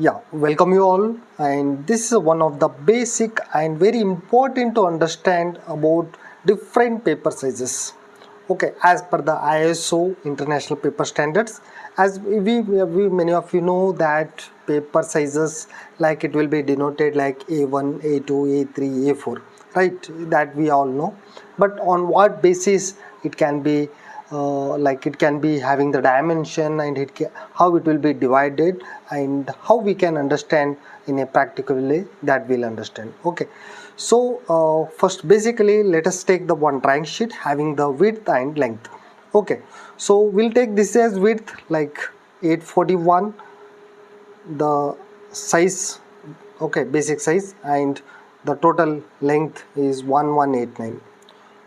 Yeah, welcome you all, and this is one of the basic and very important to understand about different paper sizes. Okay, as per the ISO International Paper Standards, as we many of you know that paper sizes like it will be denoted like A1, A2, A3, A4, right? That we all know. But on what basis it can be like it can be having the dimension and how it will be divided and how we can understand in a practical way, that we'll understand. Okay, so first basically let us take the one drawing sheet having the width and length. Okay, so we'll take this as width like 841, the size, okay, basic size, and the total length is 1189.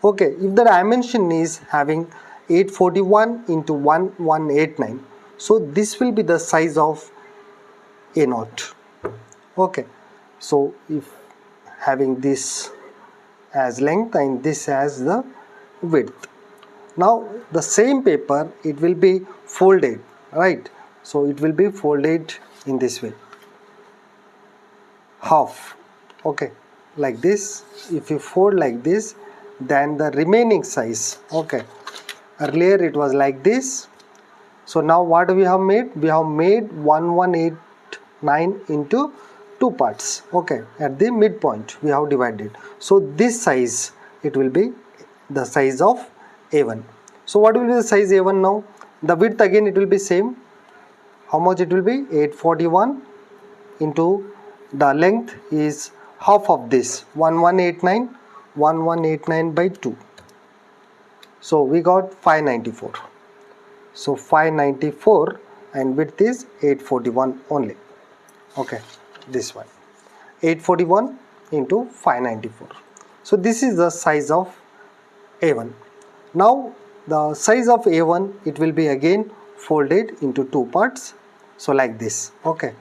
Okay, if the dimension is having 841 into 1189, so this will be the size of A naught. Okay, so if having this as length and this as the width, now the same paper it will be folded, right? So it will be folded in this way, half. Okay, like this. If you fold like this, then the remaining size, okay, earlier it was like this. So now what we have made? We have made 1189 into two parts. Okay, at the midpoint we have divided. So this size it will be the size of A1. So what will be the size A1 now? The width again it will be same. How much it will be? 841 into the length is half of this 1189 by 2. So we got 594. So 594 and width is 841 only. Okay, this one 841 into 594. So this is the size of A1. Now the size of A1 it will be again folded into two parts. So like this. Okay.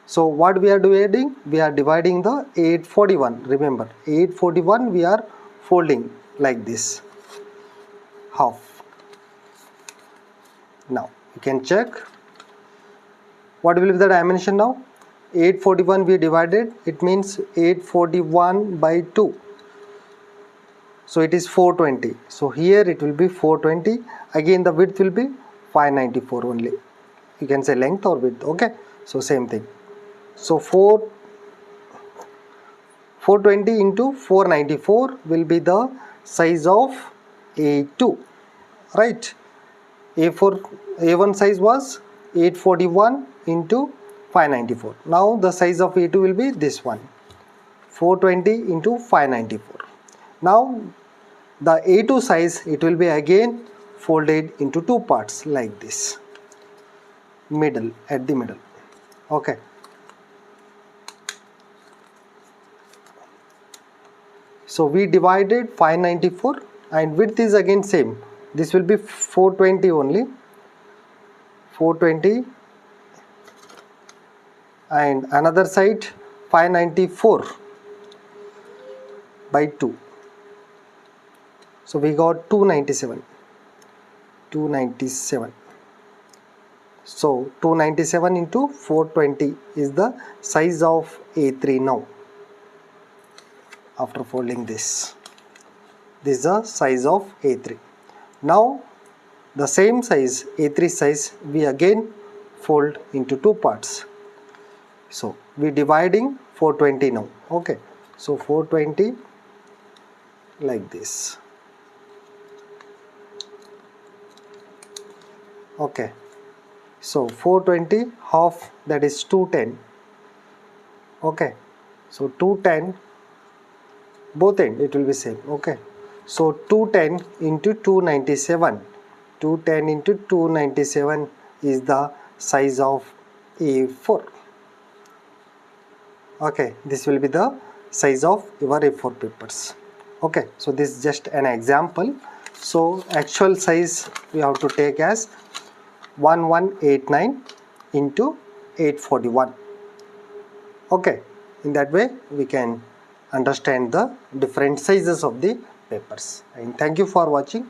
So what we are dividing? We are dividing the 841. Remember 841 we are folding like this, half. Now you can check what will be the dimension now. 841 we divided, it means 841 by 2, so it is 420. So here it will be 420. Again the width will be 594 only. You can say length or width. Okay, so same thing. So 420 into 494 will be the size of A2, right? A1 size was 841 into 594. Now the size of A2 will be this one, 420 into 594. Now the A2 size it will be again folded into two parts like this, middle, at the middle. Okay. So we divided 594 and width is again same. This will be 420 only, 420, and another side 594 by 2. So we got 297. So 297 into 420 is the size of A3 now. After folding this is the size of A3. Now the same size A3 size we again fold into two parts. So we dividing 420 now. Okay, so 420 like this. Okay, so 420 half, that is 210. Okay, so 210 both end it will be same. Okay, so 210 into 297, 210 into 297 is the size of A4. Okay, this will be the size of your A4 papers. Okay, so this is just an example. So actual size we have to take as 1189 into 841. Okay, in that way we can understand the different sizes of the papers. And thank you for watching.